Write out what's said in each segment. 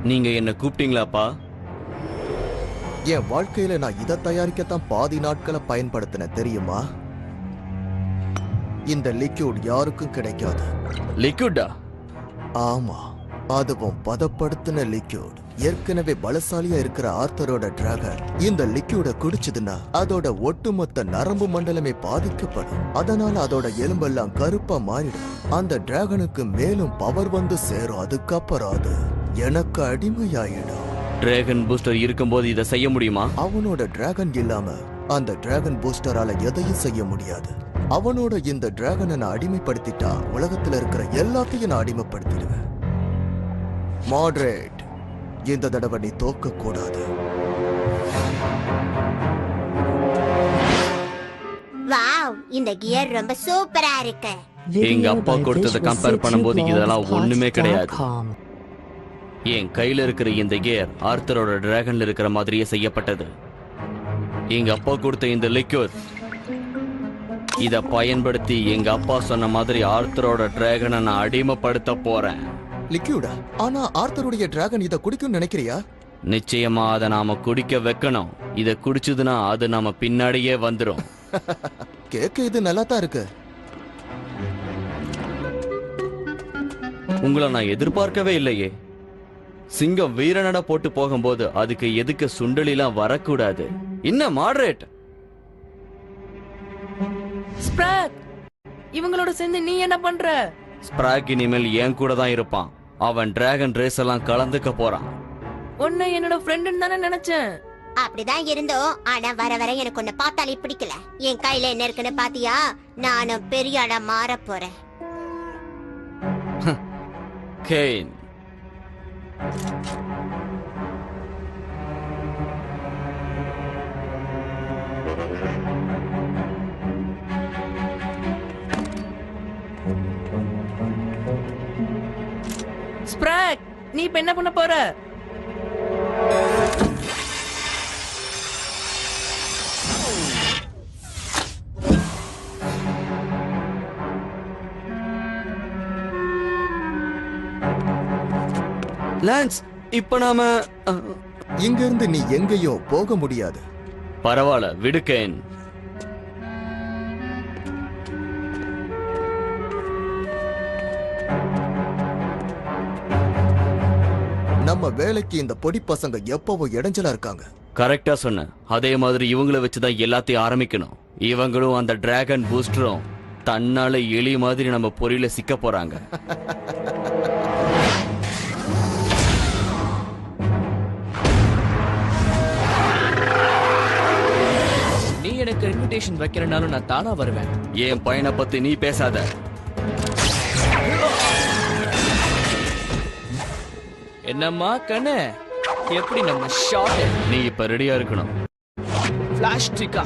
நீங்க என்ன கூப்பிட்டீங்களாப்பா? என் வாழ்க்கையில நான் இதை தயாரிக்கத்தான் பாதி நாட்களை பயன்படுத்தின தெரியுமா? இந்த லிக்யூட் யாருக்கும் கிடைக்காது. லிக்விடா? ஆமா, அதுவும் பதப்படுத்தின லிக்யூட். ஏற்கனவே பலசாலியா இருக்கிற ஆர்த்தரோட டிராகன் இந்த லிக்யூட குடிச்சதுன்னா அதோட ஒட்டுமொத்த நரம்பு மண்டலமே பாதிக்கப்படும். அதனால அதோட எலும்பெல்லாம் கருப்பா மாறிடும். அந்த டிராகனுக்கு மேலும் பவர் வந்து சேரும். அதுக்கப்புறம் அது எனக்கு அடிமையாயிடும். டிராகன் பூஸ்டர் இருக்கும்போது இதை செய்ய முடியுமா? அவனோட டிராகன் இல்லாம அந்த டிராகன் பூஸ்டரால எதையும் செய்ய முடியாது. அவனோட இந்த டிராகனை நான் அடிமைப்படுத்திட்டா உலகத்துல இருக்கிற எல்லாத்தையும் நான் அடிமைப்படுத்திடுவேன். மாடரேட், இந்த தடவை நீ தோக்க கூடாது. வாவ், இந்த கியர் ரொம்ப சூப்பரா இருக்கு. எங்க அப்பா கொடுத்ததை கம்பேர் பண்ணும்போது இதெல்லாம் ஒண்ணுமே கிடையாது. என் கையில இருக்கிற இந்த கியர் ஆர்த்தரோட டிராகன்ல இருக்கிற மாதிரியே செய்யப்பட்டது. எங்க அப்பா கொடுத்த இந்த லிக்யூர் இத பயன்படுத்தி எங்க அப்பா சொன்ன மாதிரி ஆர்த்தரோட டிராகனை நான் அடிமைப்படுத்த போறேன். லிக்யூடா? ஆனா ஆர்த்தருடைய டிராகன் இத குடிக்கும் நினைக்கிறியா? நிச்சயமா அதை நாம குடிக்க வைக்கணும். இத குடிச்சதுன்னா அது நம்ம பின்னாடியே வந்துரும். கேக்க இது நல்லா தான் இருக்கு. உங்களை நான் எதிர்பார்க்கவே இல்லையே. சிங்கம் வீரனட போட்டு போகும்போது அதுக்கு எதுக்கு சுண்டலிலாம் வரக்கூடாது? என்ன மாடரேட்? ஸ்ப்ராக், இவங்களோட சேர்ந்து நீ என்ன பண்ற? ஸ்ப்ராக் இனிமேல் என் கூட தான் இருப்பான். அவன் டிராகன் ரேஸ் எல்லாம் கலந்துக்க போறான். உன்னை என்னோட ஃப்ரெண்டுன்னு தானே நினைச்சேன். அப்படிதான் இருந்தோம். ஆனா வர வர எனக்கு உன்னை பார்த்தாலே பிடிக்கல. என் கையில என்ன இருக்குன்னு பாத்தியா? நானும் பெரிய ஆளா மாற போறேன். கெயின், ஸ்ப்ராக், நீ இப்ப என்ன பண்ண போற? லான்ஸ், இப்ப நாம இங்க இருந்து நீ எங்கேயும் போக முடியாது. பரவாயில்ல, விடு கெயின். நம்ம வேலைக்கு இந்த பொடி பசங்க எப்பவும் இடைஞ்சலா இருக்காங்க. கரெக்டா சொன்ன. அதே மாதிரி இவங்களை வச்சுதான் எல்லாத்தையும் ஆரம்பிக்கணும். இவங்களும் அந்த டிராகன் பூஸ்டரும் தன்னால எலி மாதிரி நம்ம பொறியில சிக்க போறாங்க. நீ எனக்கு இன்விடேஷன் வைக்கிறனாலும் நான் தானா வருவேன். என் பையனை பத்தி நீ பேசாத. என்னம்மா கண்ணு, எப்படி நம்ம ஷாட்? நீ இப்ப ரெடியா இருக்கணும். ஃபிளாஷ் ட்ரிக்கா?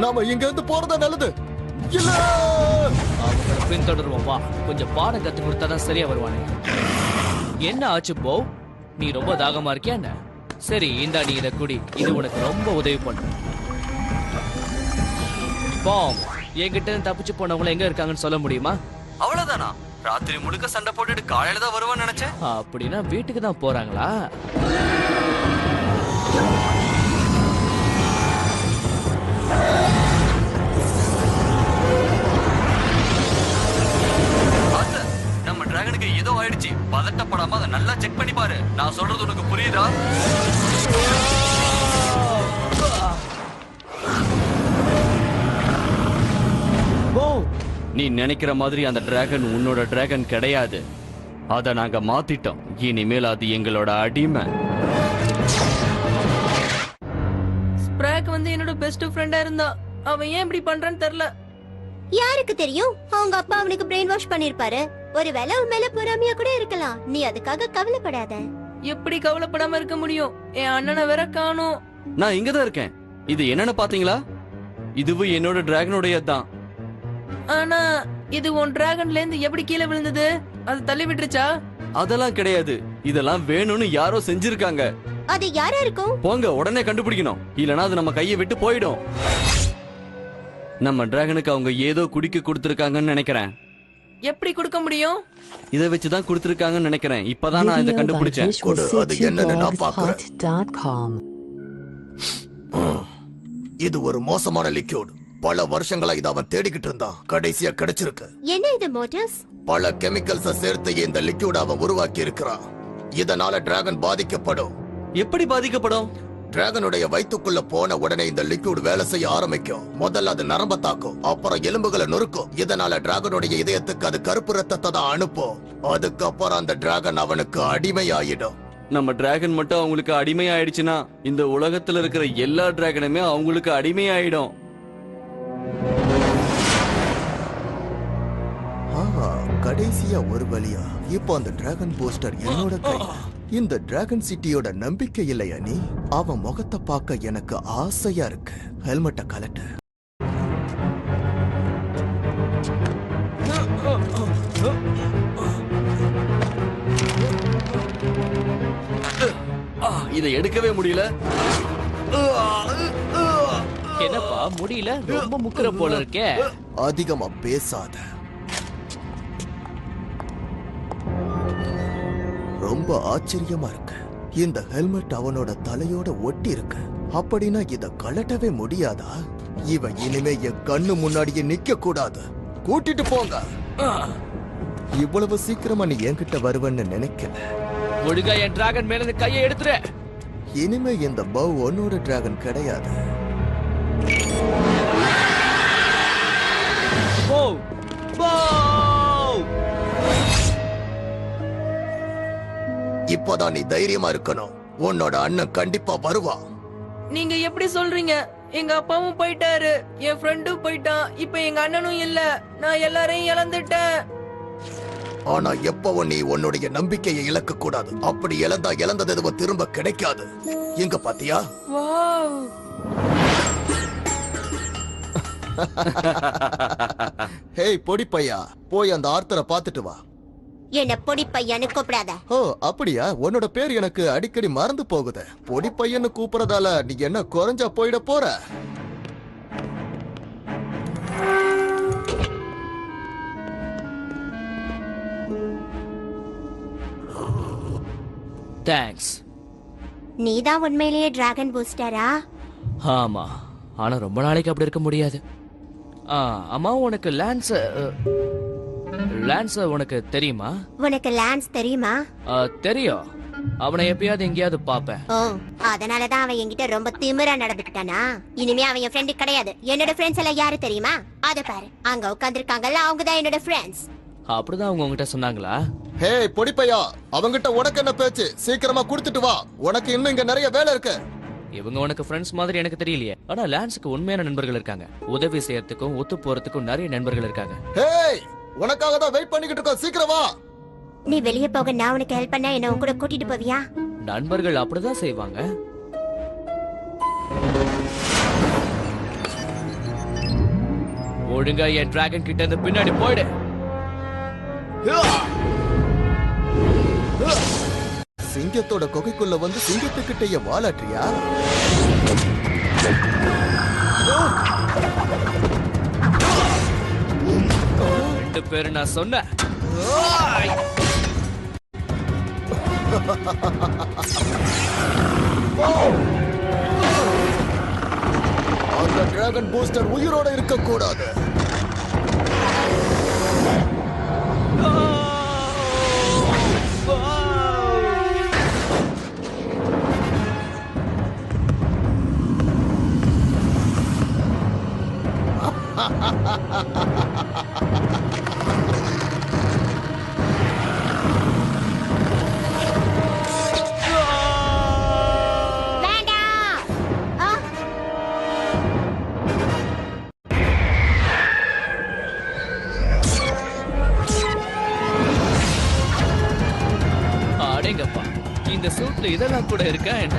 நாம இங்க இருந்து போறதா நல்லது. இல்ல, அவங்களை பின்தொடருவோம். வா, கொஞ்சம் பாடம் கத்து கொடுத்தாதான் சரியா வருவானே. என்ன ஆச்சு போ? நீ ரொம்ப தாகமா இருக்கியா என்ன? சரி, இந்தா நீ இதை குடி. இது உனக்கு ரொம்ப உதவி பண்ணும். பாம், என்கிட்ட தப்பிச்சு போனவங்க எங்க இருக்காங்கன்னு சொல்ல முடியுமா? அவ்வளவுதானா? ராத்திரி முழுக்க சண்டை போட்டுட்டு காலையில தான் வருவான்னு நினைச்சேன். அப்படின்னா வீட்டுக்கு தான் போறாங்களா? நம்ம டிராகனுக்கு ஏதோ ஆயிடுச்சு. பதட்டப்படாம அதை நல்லா செக் பண்ணி பாரு. நான் சொல்றது உனக்கு புரியுதா? நீ நினைக்கிற மாதிரி அந்த டிராகன் உன்னோட டிராகன் கிடையாது. அத நாங்க மாத்திட்டோம். இனிமேல் அது எங்களோட அடிமை. ஸ்ப்ராக் வந்து என்னோட பெஸ்ட் ஃப்ரெண்டா இருந்தா. அவன் ஏன் இப்படி பண்றான்னு தெரியல. யாருக்கு தெரியும்? அவங்க அப்பா அவனுக்கு பிரெயின் வாஷ் பண்ணிருப்பாரு. ஒருவேளை அவன் மேல பொறாமையா கூட இருக்கலாம். நீ அதுக்காக கவலைப்படாத. எப்படி கவலைப்படாம இருக்க முடியும்? என் அண்ணனை வேற காணோம். நான் இங்கதான் இருக்கேன். இது என்னன்னு பாத்தீங்களா? இதுவும் என்னோட டிராகனுடைய தான். ஆனா இது உன் டிராகன்ல இருந்து எப்படி கீழே விழுந்தது? அது தள்ளி விட்டுருச்சா? அதெல்லாம் கிடையாது. இதெல்லாம் வேணும்னு யாரோ செஞ்சிருக்காங்க. அது யாரா இருக்கும்? போங்க, உடனே கண்டுபிடிக்கணும், இல்லனா அது நம்ம கையை விட்டு போயிடும். நம்ம டிராகனுக்கு அவங்க ஏதோ குடிக்க கொடுத்திருக்காங்கன்னு நினைக்கிறேன். எப்படி கொடுக்க முடியும்? இதை வச்சுதான் கொடுத்திருக்காங்கன்னு நினைக்கிறேன். இப்பதான் நான் இதை கண்டுபிடிச்சேன். கொடு, அது என்னன்னு நான் பார்க்கிறேன். இது ஒரு மோசமான லிக்யூட். பல வருஷங்களா இத அவன் தேடிக்கிட்டு இருந்தான். கடைசியா கிடைச்சிருக்கு. என்ன இது மோட்டர்ஸ்? பல கெமிக்கல்ஸ சேர்த்து இந்த லிக்யூட் அவன் உருவாக்கி இருக்கிறான். இதனால டிராகன் பாதிக்கப்படும். எப்படி பாதிக்கப்படும்? டிராகனுடைய வயிற்றுக்குள்ள போன உடனே இந்த லிக்யூட் வேலை செய்ய ஆரம்பிக்கும். முதல்ல அது நரம்ப தாக்கும், அப்புறம் எலும்புகளை நொறுக்கும். இதனால டிராகனுடைய இதயத்துக்கு அது கருப்பு ரத்தத்தை தான் அனுப்பும். அதுக்கப்புறம் அந்த டிராகன் அவனுக்கு அடிமையாயிடும். நம்ம டிராகன் மட்டும் அவங்களுக்கு அடிமையாயிடுச்சுன்னா இந்த உலகத்துல இருக்கிற எல்லா டிராகனுமே அவங்களுக்கு அடிமையாயிடும். கடைசியா ஒரு வழியா இப்போ அந்த டிராகன் போஸ்டர் என்னோட கையில. இந்த டிராகன் சிட்டியோட நம்பிக்கை இல்லையா நீ? அவன் முகத்தை பார்க்க எனக்கு ஆசையா இருக்கு. ஹெல்மெட்டை கலட்டு. இதை எடுக்கவே முடியல. என்னப்பா முடியல? ரொம்ப முக்குற போல இருக்கே. அதிகமா பேசாத. ரொம்ப ஆச்சரியமா இருக்கு. இந்த ஹெல்மெட் அவனோட தலையோட ஒட்டி இருக்கு. அப்படின்னா இத கலட்டவே முடியாதா? இவன் இனிமே என் கண்ணு முன்னாடியே நிக்க கூடாது. கூட்டிட்டு போங்க. இவ்வளவு சீக்கிரமா நீ என்கிட்ட வருவன்னு நினைக்கல. ஒழுங்கா என் டிராகன் மேல இருந்து கையை எடுத்துரு. இனிமே இந்த பவ் உன்னோட டிராகன் கிடையாது. போ போ. இப்போதான் நீ தைரியமா இருக்கணும். உன்னோட அண்ணன் கண்டிப்பா வருவான். நீங்க எப்படி சொல்றீங்க? எங்க அப்பாவும் போயிட்டாரு, என் ஃப்ரெண்டும் போயிட்டான், இப்ப எங்க அண்ணனும் இல்ல. நான் எல்லாரையும் இழந்துட்டேன். ஆனா எப்பவும் நீ உன்னுடைய நம்பிக்கையை இழக்க கூடாது. அப்படி இழந்தா இழந்தது எதுவும் திரும்ப கிடைக்காது. எங்க பாத்தியா? வாவ். ஹேய் பொடி பையா, போய் அந்த ஆர்த்தரை பாத்துட்டு வா. என்ன பொடி பையன்னு கூப்பிடாத. ஓ அப்படியா? உன்னோட பேர் எனக்கு அடிக்கடி மறந்து போகுது. பொடி பையன்னு கூப்பிடறதால நீ என்ன குறைஞ்சா போயிட போற? தேங்க்ஸ். நீதான் உண்மையிலேயே டிராகன் பூஸ்டரா? ஆமா, ஆனா ரொம்ப நாளைக்கு அப்படி இருக்க முடியாது. அம்மா, உனக்கு லான்ஸ் உனக்கு தெரியுமா? உனக்கு லான்ஸ் தெரியுமா? தெரியும். அவனை எப்பயாவது எங்கேயாவது பாப்பேன். ஓ, அதனாலதான் அவன் என்கிட்ட ரொம்ப திமிரா நடந்துக்கிட்டானா? இனிமே அவன் என் ஃப்ரெண்டு கிடையாது. என்னோட ஃப்ரெண்ட்ஸ் எல்லாம் யாரு தெரியுமா? அத பாரு, அங்க உட்கார்ந்திருக்காங்கல்ல, அவங்க தான் என்னோட ஃப்ரெண்ட்ஸ். அப்படிதான் அவங்க உங்ககிட்ட சொன்னாங்களா? ஹேய் பொடி பையா, அவங்கிட்ட உனக்கு என்ன பேச்சு? சீக்கிரமா குடுத்துட்டு வா, உனக்கு இன்னும் இங்க நிறைய வேலை இருக்கு. இவங்க உனக்கு ஃப்ரெண்ட்ஸ் மாதிரி எனக்கு தெரியலையே. ஆனா லான்ஸுக்கு உண்மையான நண்பர்கள் இருக்காங்க. உதவி செய்யறதுக்கும் ஒத்து போறதுக்கும் நிறைய நண்பர்கள் இருக்காங்க. ஹேய், உனக்காக தான் வெயிட் பண்ணிக்கிட்டு இருக்கோம். சீக்கிரம் வா. நீ வெளியே போக நான் உனக்கு ஹெல்ப் பண்ணா என்ன உன் கூட கூட்டிட்டு போவியா? நண்பர்கள் அப்படிதான் செய்வாங்க. ஒழுங்கா என் டிராகன் கிட்ட இருந்து பின்னாடி போயிடு. சிங்கத்தோட குகைக்குள்ள வந்து சிங்கத்துக்கிட்டே வாலாற்றியா? ரெண்டு பேரு நான் சொன்னேன். அந்த டிராகன் பூஸ்டர் உயிரோட இருக்க கூடாது. அடேங்கப்பா, இந்த சூட்ல இதெல்லாம் கூட இருக்கா என்ன?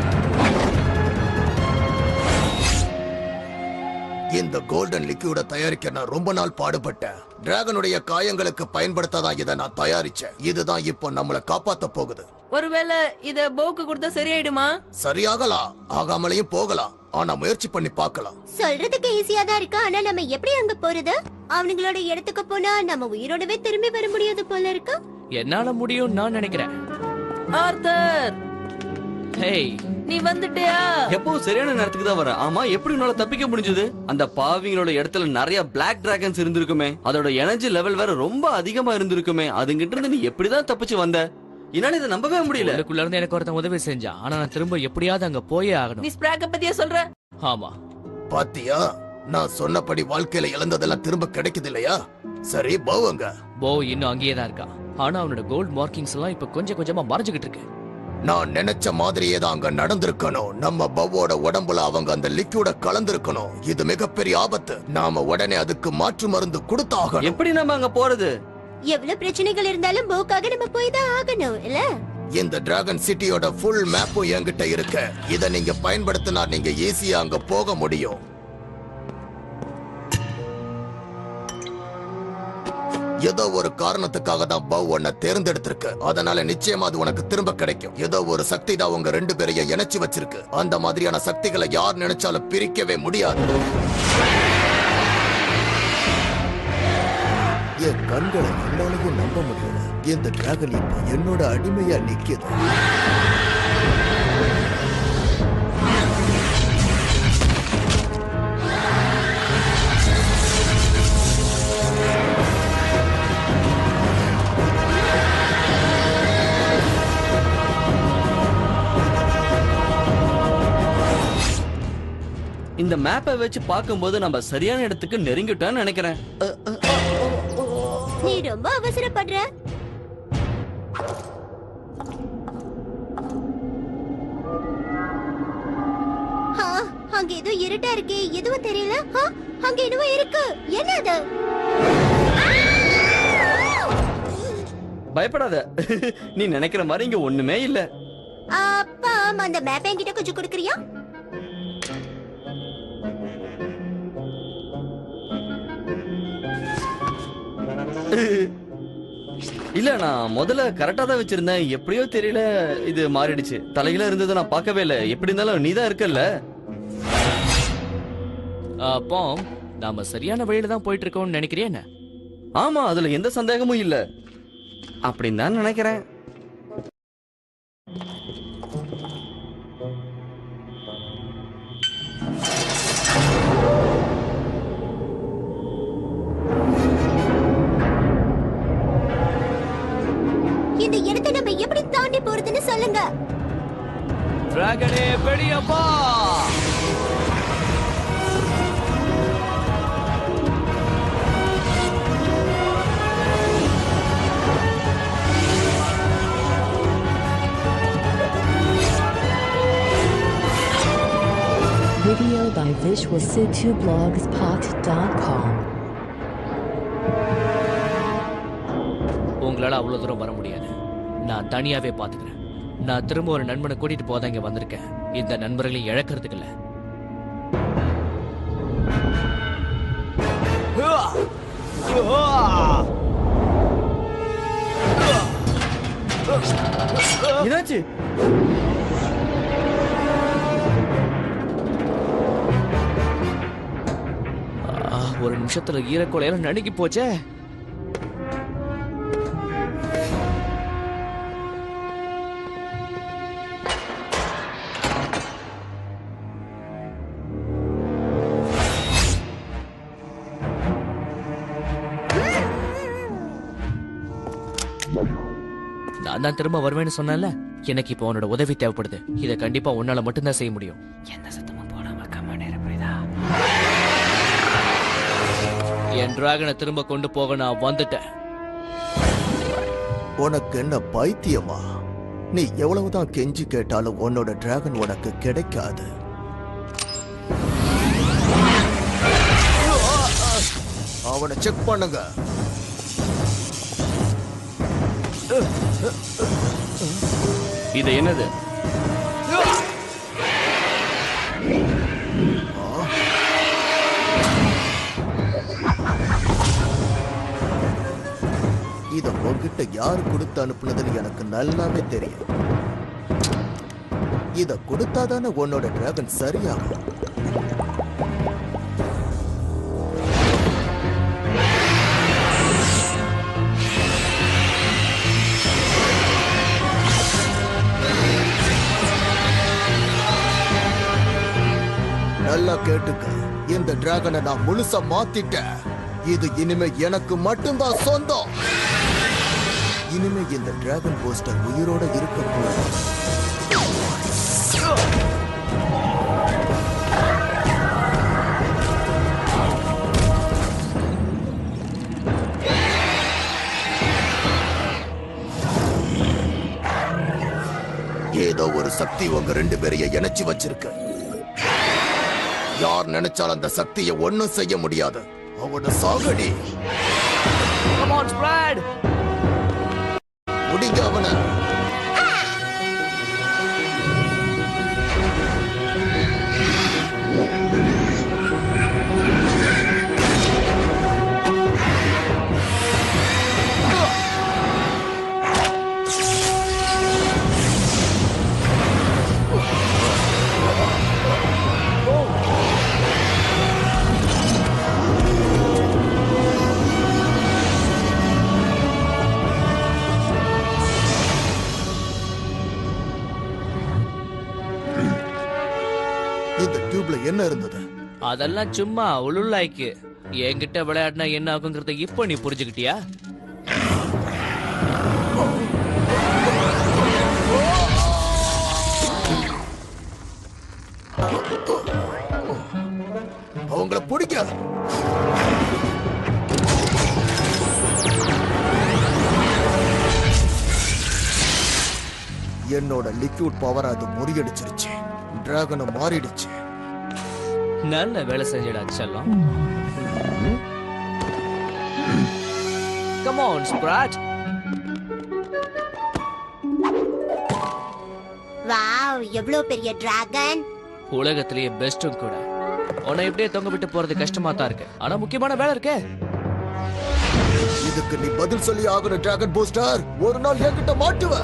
இந்த கோல்டன் லிக்யூட தயாரிக்க நான் ரொம்ப நாள் பாடுபட்டேன். டிராகனுடைய காயங்களுக்கு பயன்படுத்தாதான் இதை நான் தயாரிச்சேன். இதுதான் இப்போ நம்மள காப்பாத்த போகுது. ஒருவேளை இத போக்கு கொடுத்தா சரியாயிடுமா? சரியாகலாம், ஆகாமலையும் போகலாம். ஆனா முயற்சி பண்ணி பார்க்கலாம். சொல்றதுக்கு ஈஸியா தான் இருக்கு, ஆனா நம்ம எப்படி அங்க போறது? அவனுங்களோட இடத்துக்கு போனா நம்ம உயிரோடவே திரும்பி வர முடியாது போல இருக்கு. என்னால முடியும் நான் நினைக்கிறேன். ஆர்த்தர், ஹேய், நீ வந்துட்டியா? எப்பவும் சரியான நேரத்துக்கு தான் வர. ஆமா, எப்படி உன்னால தப்பிக்க முடிஞ்சது? அந்த பாவிங்களோட இடத்துல நிறைய பிளாக் டிராகன்ஸ் இருந்திருக்குமே, அதோட எனர்ஜி லெவல் வேற ரொம்ப அதிகமா இருந்திருக்குமே. அதுங்கிட்ட இருந்து நீ எப்படிதான் தப்பிச்சு வந்த? என்னால இதை நம்பவே முடியல. உள்ளுக்குள்ள இருந்து எனக்கு ஒருத்தன் உதவி செஞ்சான், ஆனா நான் திரும்ப எப்படியாவது அங்க போயே நீ ஆகணும். ஸ்பிராக்க பத்தியா சொல்ற? ஆமா, பாத்தியா, நான் சொன்னபடி வாழ்க்கையில இழந்ததெல்லாம் திரும்ப கிடைக்குது இல்லையா? சரி, போவங்க. போ இன்னும் அங்கேயே தான் இருக்கான். ஆனா அவனோட கோல்ட் மார்க்கிங்ஸ் எல்லாம் இப்ப கொஞ்சம் கொஞ்சமா மறைஞ்சுகிட்டு இருக்கு. நான் நினைச்ச மாதிரியே தான் அங்க நடந்திருக்கணும். நம்ம பவ்வோட உடம்புல அவங்க அந்த லிக்யூட கலந்திருக்கணும். இது மிகப்பெரிய ஆபத்து. நாம உடனே அதுக்கு மாற்று மருந்து கொடுத்தாகணும். எப்படி நம்ம அங்க போறது? எவ்வளவு பிரச்சனைகள் இருந்தாலும் போக்காக நம்ம போய் தான் ஆகணும் இல்ல? இந்த டிராகன் சிட்டியோட ஃபுல் மேப்பும் என்கிட்ட இருக்கு. இத நீங்க பயன்படுத்தினா நீங்க ஈஸியா அங்க போக முடியும். ஏதோ ஒரு காரணத்துக்காக தான் பவ் உன்னை தேர்ந்தெடுத்திருக்கு. அதனால நிச்சயமா அது உனக்கு திரும்ப கிடைக்கும். ஏதோ ஒரு சக்தி தான் உங்க ரெண்டு பேரையும் இணைச்சு வச்சிருக்கு. அந்த மாதிரியான சக்திகளை யார் நினைச்சாலும் பிரிக்கவே முடியாது. என் கண்களை என்னாலையும் நம்ப முடியல. இந்த டிராகன் இப்ப என்னோட அடிமையா நிக்குது. இந்த மேப்பை வச்சு பார்க்கும்போது நம்ம சரியான இடத்துக்கு நெருங்கிட்டோம்னு நினைக்கிறேன். நீ ரொம்ப அவசரப்படுற. அங்க ஏதோ இருட்டா இருக்கே, எதுவும் தெரியல. அங்க என்னவோ இருக்கு. என்னது? பயப்படாத, நீ நினைக்கிற மாதிரி இங்க ஒண்ணுமே இல்ல. அப்பா, அந்த மேப் என்கிட்ட கொஞ்சம் கொடுக்குறியா? இல்ல, நான் முதல்ல கரெக்டா தான் வச்சிருந்தேன். எப்படியோ தெரியல, இது மாறிடுச்சு. தலையில இருந்தது நான் பார்க்கவே இல்ல. எப்படி இருந்தாலும் நீ தான் இருக்கல்ல. அப்போ நாம சரியான வழியில தான் போயிட்டு இருக்கோம்னு நினைக்கிறியா என்ன? ஆமா, அதுல எந்த சந்தேகமும் இல்ல. அப்படின்னு தான் நினைக்கிறேன். இந்த இடத்தை நம்ம எப்படி தாண்டி போறதுன்னு சொல்லுங்க. டிராகனே வெளியே வா. Video by visualsitu-blogspot.com. உங்களால அவ்வளவு தூரம் வர முடியாது. நான் தனியாவே பாத்துக்கிறேன். நான் திரும்ப ஒரு நண்பனை கூட்டிட்டு போதான் இங்க வந்திருக்கேன். இந்த நண்பர்களை இழக்கிறதுக்கு இல்ல. என்னாச்சு? ஒரு நிமிஷத்துல ஈரக்கொலையில நடுங்கி போச்சே. நான் தான் திரும்ப வருவேன்னு சொன்னேன்ல. எனக்கு இப்போ உன்னோட உதவி தேவைப்படுது. இதை கண்டிப்பா உன்னால மட்டும்தான் செய்ய முடியும். எந்த சத்தமும் போடாம கம்மானே புரியுதா? என் டிராகனை திரும்ப கொண்டு போக நான் வந்துட்டேன். உனக்கு என்ன பைத்தியமா? நீ எவ்வளவுதான் கெஞ்சி கேட்டாலும் உன்னோட டிராகன் உனக்கு கிடைக்காது. அவனை செக் பண்ணுங்க. இது என்னது? இத உன்கிட்ட யாரு கொடுத்து அனுப்புனதுன்னு எனக்கு நல்லாவே தெரியும். இத கொடுத்தாதானே உன்னோட டிராகன் சரியாகும். நல்லா கேட்டுக்க, இந்த டிராகனை நான் முழுசா மாத்திட்டேன். இது இனிமே எனக்கு மட்டும்தான் சொந்தம். இனிமே இந்த டிராகன் போஸ்டர் உயிரோட இருக்க கூடாது. ஏதோ ஒரு சக்தி உங்க 2 பேரையும் இணைச்சு வச்சிருக்கு. யார் நினைச்சாலும் அந்த சக்தியை ஒண்ணும் செய்ய முடியாது. அவன சாகடி. Come on, Sprite. முடிங்க அவன. இந்த டியூப்ல என்ன இருந்தது? அதெல்லாம் சும்மா உளுள்ளாய்க்கு. என்கிட்ட விளையாடினா என்ன ஆகுங்கிறத இப்ப நீ புரிஞ்சுக்கிட்டியா? அவங்கள பிடிக்க. என்னோட லிக்விட் பவர் அது முறியடிச்சிருச்சு. டிராகனை மாறிடுச்சு. நல்ல வேலை செஞ்சடா செல்லம். Come on, Sprite. வாவ், எவ்வளவு பெரிய டிராகன். உலகத்திலேயே பெஸ்டும் கூட. உன்னை இப்படியே தொங்க விட்டு போறது கஷ்டமா தான் இருக்கு. ஆனா முக்கியமான வேலை இருக்கே. இதுக்கு நீ பதில் சொல்லி ஆகணும் டிராகன் பூஸ்டர். ஒரு நாள் என்கிட்ட மாட்டுவ.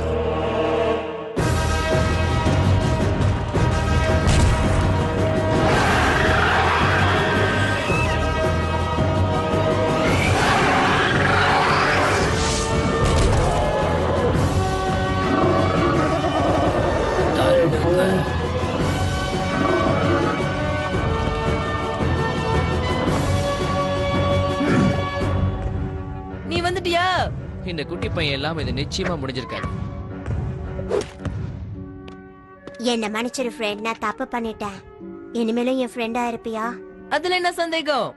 நீ வந்துட்டியா? இந்த குட்டி பையன் எல்லாம் இது நிச்சயமா முடிஞ்சிருக்காரு. என்ன மன்னிச்சிரு ஃப்ரெண்ட், நான் தப்பு பண்ணிட்டேன். இனிமேலும் என் ஃப்ரெண்டா இருப்பியா? அதுல என்ன சந்தேகம்?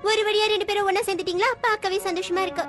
ஒரு வழியா 2 பேரும் ஒண்ணா சேர்ந்துட்டீங்களா? பார்க்கவே சந்தோஷமா இருக்கு.